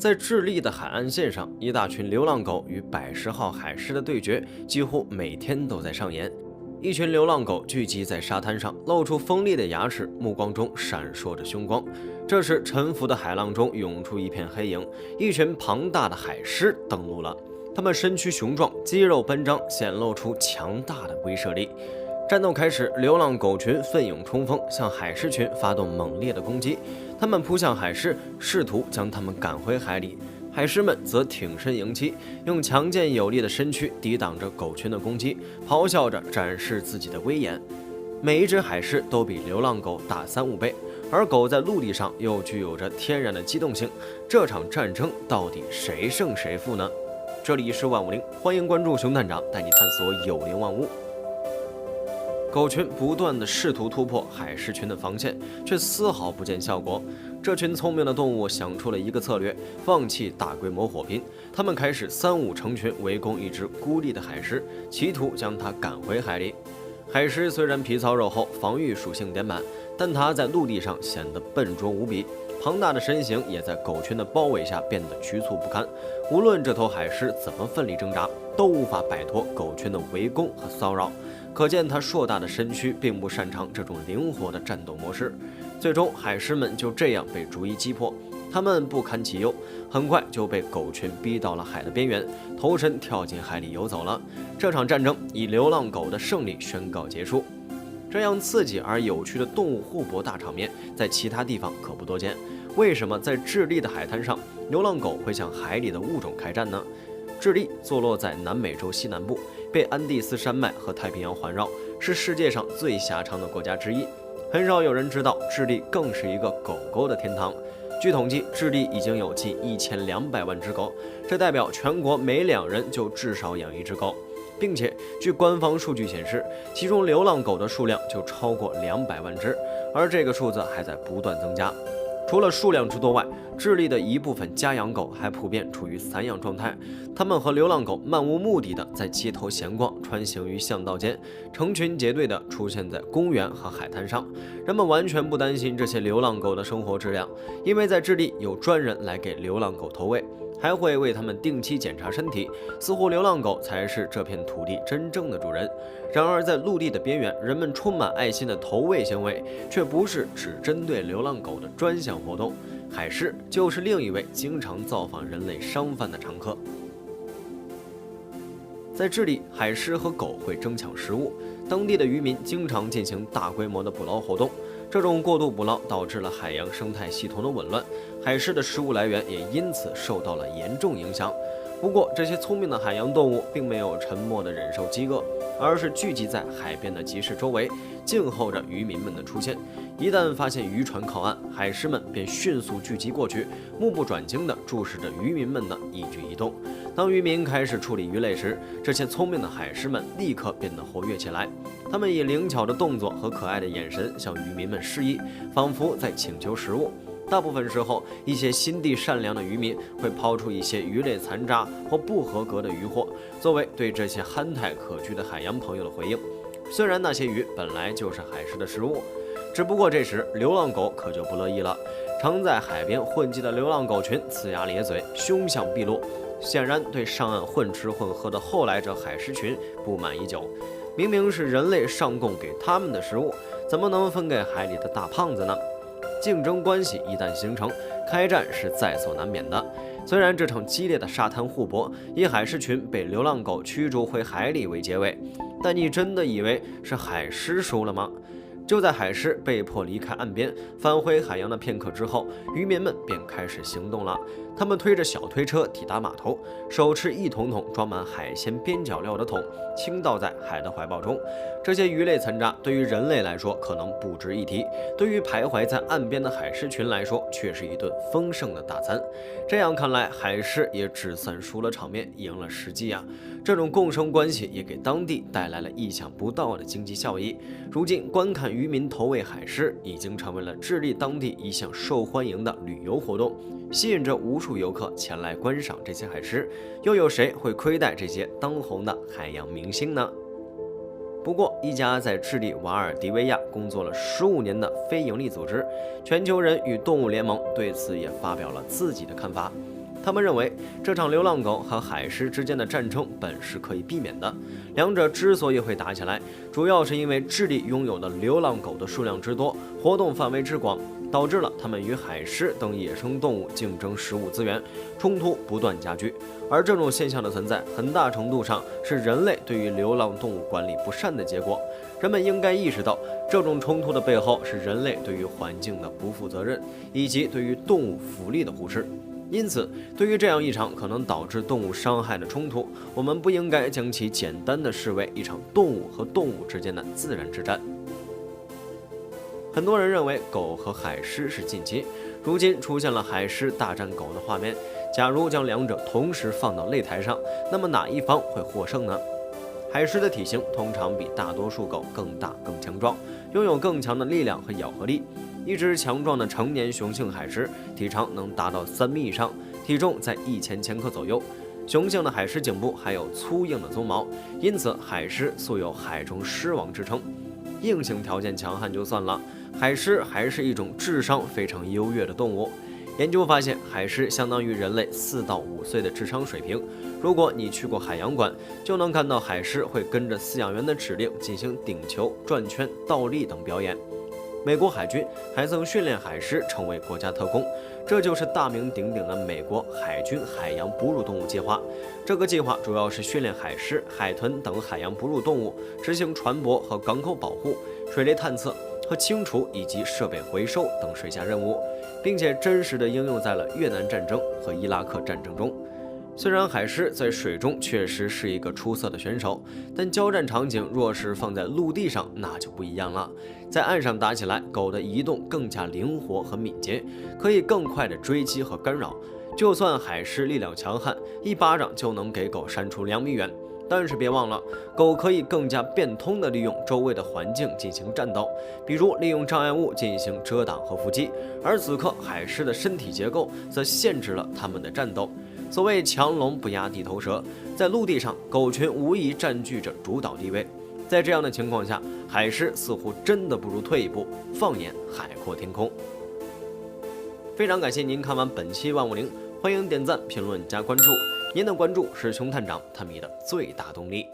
在智利的海岸线上，一大群流浪狗与百10号海狮的对决几乎每天都在上演。一群流浪狗聚集在沙滩上，露出锋利的牙齿，目光中闪烁着凶光。这时，沉浮的海浪中涌出一片黑影，一群庞大的海狮登陆了。它们身躯雄壮，肌肉奔张，显露出强大的威慑力。战斗开始，流浪狗群奋勇冲锋，向海狮群发动猛烈的攻击。它们扑向海狮，试图将它们赶回海里。海狮们则挺身迎击，用强健有力的身躯抵挡着狗群的攻击，咆哮着展示自己的威严。每一只海狮都比流浪狗大3-5倍，而狗在陆地上又具有着天然的机动性。这场战争到底谁胜谁负呢？这里是万物灵，欢迎关注熊探长，带你探索有灵万物。狗群不断地试图突破海狮群的防线，却丝毫不见效果。这群聪明的动物想出了一个策略，放弃大规模火拼，它们开始3-5成群围攻一只孤立的海狮，企图将它赶回海里。海狮虽然皮糙肉厚，防御属性点满，但它在陆地上显得笨拙无比，庞大的身形也在狗群的包围下变得局促不堪。无论这头海狮怎么奋力挣扎，都无法摆脱狗群的围攻和骚扰。可见它硕大的身躯并不擅长这种灵活的战斗模式。最终，海狮们就这样被逐一击破。它们不堪其忧，很快就被狗群逼到了海的边缘，投身跳进海里游走了。这场战争以流浪狗的胜利宣告结束。这样刺激而有趣的动物互搏大场面，在其他地方可不多见。为什么在智利的海滩上，流浪狗会向海里的物种开战呢？智利坐落在南美洲西南部，被安第斯山脉和太平洋环绕，是世界上最狭长的国家之一。很少有人知道，智利更是一个狗狗的天堂。据统计，智利已经有近1200万只狗，这代表全国每2人就至少养一只狗，并且据官方数据显示，其中流浪狗的数量就超过200万只，而这个数字还在不断增加。除了数量之多外，智利的一部分家养狗还普遍处于散养状态，它们和流浪狗漫无目的的在街头闲逛，穿行于巷道间，成群结队的出现在公园和海滩上。人们完全不担心这些流浪狗的生活质量，因为在智利有专人来给流浪狗投喂，还会为它们定期检查身体，似乎流浪狗才是这片土地真正的主人。然而，在陆地的边缘，人们充满爱心的投喂行为，却不是只针对流浪狗的专项活动。海狮就是另一位经常造访人类商贩的常客。在智利，海狮和狗会争抢食物，当地的渔民经常进行大规模的捕捞活动。这种过度捕捞导致了海洋生态系统的紊乱，海狮的食物来源也因此受到了严重影响。不过，这些聪明的海洋动物并没有沉默地忍受饥饿，而是聚集在海边的集市周围，静候着渔民们的出现。一旦发现渔船靠岸，海狮们便迅速聚集过去，目不转睛地注视着渔民们的一举一动。当渔民开始处理鱼类时，这些聪明的海狮们立刻变得活跃起来。它们以灵巧的动作和可爱的眼神向渔民们示意，仿佛在请求食物。大部分时候，一些心地善良的渔民会抛出一些鱼类残渣或不合格的渔获，作为对这些憨态可掬的海洋朋友的回应。虽然那些鱼本来就是海狮的食物，只不过这时流浪狗可就不乐意了。常在海边混迹的流浪狗群呲牙咧嘴，凶相毕露，显然对上岸混吃混喝的后来者海狮群不满已久。明明是人类上供给他们的食物，怎么能分给海里的大胖子呢？竞争关系一旦形成，开战是在所难免的。虽然这场激烈的沙滩互搏以海狮群被流浪狗驱逐回海里为结尾，但你真的以为是海狮输了吗？就在海狮被迫离开岸边，返回海洋的片刻之后，渔民们便开始行动了。他们推着小推车抵达码头，手持一桶桶装满海鲜边角料的桶，倾倒在海的怀抱中。这些鱼类残渣对于人类来说可能不值一提，对于徘徊在岸边的海狮群来说，却是一顿丰盛的大餐。这样看来，海狮也只算输了场面，赢了时机啊！这种共生关系也给当地带来了意想不到的经济效益。如今，观看渔民投喂海狮已经成为了智利当地一项受欢迎的旅游活动，吸引着无数游客前来观赏这些海狮。又有谁会亏待这些当红的海洋明星呢？不过，一家在智利瓦尔迪维亚工作了15年的非营利组织——全球人与动物联盟对此也发表了自己的看法。他们认为，这场流浪狗和海狮之间的战争本是可以避免的。两者之所以会打起来，主要是因为智利拥有的流浪狗的数量之多，活动范围之广，导致了它们与海狮等野生动物竞争食物资源，冲突不断加剧。而这种现象的存在，很大程度上是人类对于流浪动物管理不善的结果。人们应该意识到，这种冲突的背后是人类对于环境的不负责任，以及对于动物福利的忽视。因此，对于这样一场可能导致动物伤害的冲突，我们不应该将其简单的视为一场动物和动物之间的自然之战。很多人认为狗和海狮是近亲，如今出现了海狮大战狗的画面。假如将两者同时放到擂台上，那么哪一方会获胜呢？海狮的体型通常比大多数狗更大、更强壮，拥有更强的力量和咬合力。一只强壮的成年雄性海狮体长能达到3米以上，体重在1000千克左右。雄性的海狮颈部还有粗硬的鬃毛，因此海狮素有海中狮王之称。硬性条件强悍就算了，海狮还是一种智商非常优越的动物。研究发现，海狮相当于人类4到5岁的智商水平。如果你去过海洋馆，就能看到海狮会跟着饲养员的指令进行顶球、转圈、倒立等表演。美国海军还曾训练海狮成为国家特工，这就是大名鼎鼎的美国海军海洋哺乳动物计划。这个计划主要是训练海狮、海豚等海洋哺乳动物执行船舶和港口保护、水雷探测和清除以及设备回收等水下任务，并且真实地应用在了越南战争和伊拉克战争中。虽然海狮在水中确实是一个出色的选手，但交战场景若是放在陆地上，那就不一样了。在岸上打起来，狗的移动更加灵活和敏捷，可以更快地追击和干扰。就算海狮力量强悍，一巴掌就能给狗扇出2米远，但是别忘了，狗可以更加变通地利用周围的环境进行战斗，比如利用障碍物进行遮挡和伏击。而此刻海狮的身体结构则限制了它们的战斗。所谓强龙不压地头蛇，在陆地上，狗群无疑占据着主导地位。在这样的情况下，海狮似乎真的不如退一步，放眼海阔天空。非常感谢您看完本期万物灵，欢迎点赞、评论、加关注。您的关注是熊探长探秘的最大动力。